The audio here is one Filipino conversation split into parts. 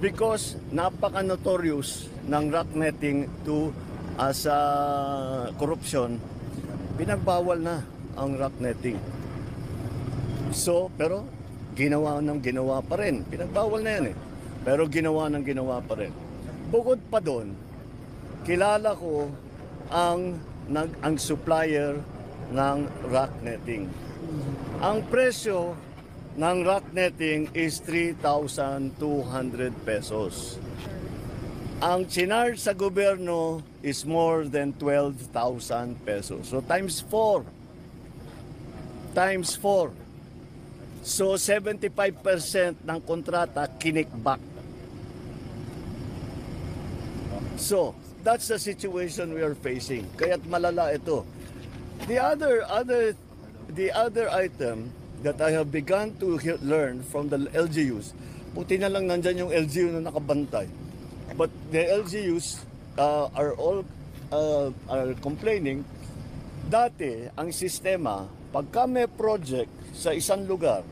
because napaka-notorious ng rock netting sa corruption, pinagbawal na ang rock netting. So, pero ginawa pa rin. Pinagbawal na yan eh. Pero ginawa pa rin. Bukod pa doon, kilala ko ang supplier ng rock netting. Ang presyo ng rock netting is 3,200 pesos. Ang chinarge sa gobyerno is more than 12,000 pesos. So times 4. Times 4. So 75% ng kontrata kinikback. So that's the situation we are facing. Kaya't malala ito. The other item that I have begun to learn from the LGUs, puti na lang nandyan yung LGU na nakabantay. But the LGUs are complaining. Dati, ang sistema, pagka may project sa isang lugar,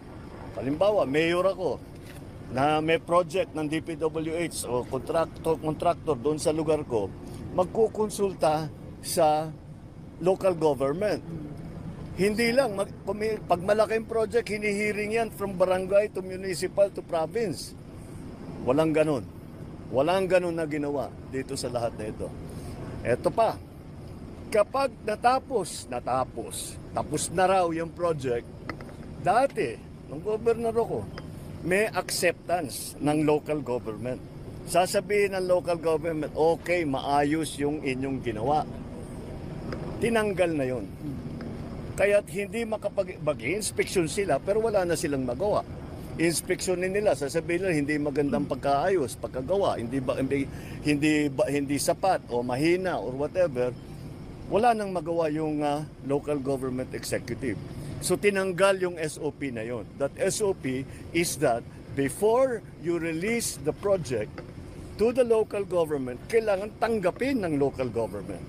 halimbawa, mayor ako, na may project ng DPWH o contractor doon sa lugar ko, magkukonsulta sa local government. Hindi lang, pag malaking project, hinihiring yan from barangay to municipal to province. Walang ganun. Walang ganun na ginawa dito sa lahat na ito. Eto pa, kapag tapos na raw yung project, dati, nung gobernador ko, may acceptance ng local government. Sasabihin ng local government, okay, maayos yung inyong ginawa. Tinanggal na yun. Kaya't hindi mag-inspeksyon sila, pero wala na silang magawa. Inspeksyonin nila, sasabihin nila hindi magandang pagkagawa, hindi sapat o mahina or whatever. Wala nang magawa yung local government executive. So tinanggal yung SOP na yon. That SOP is that before you release the project to the local government, kailangan tanggapin ng local government.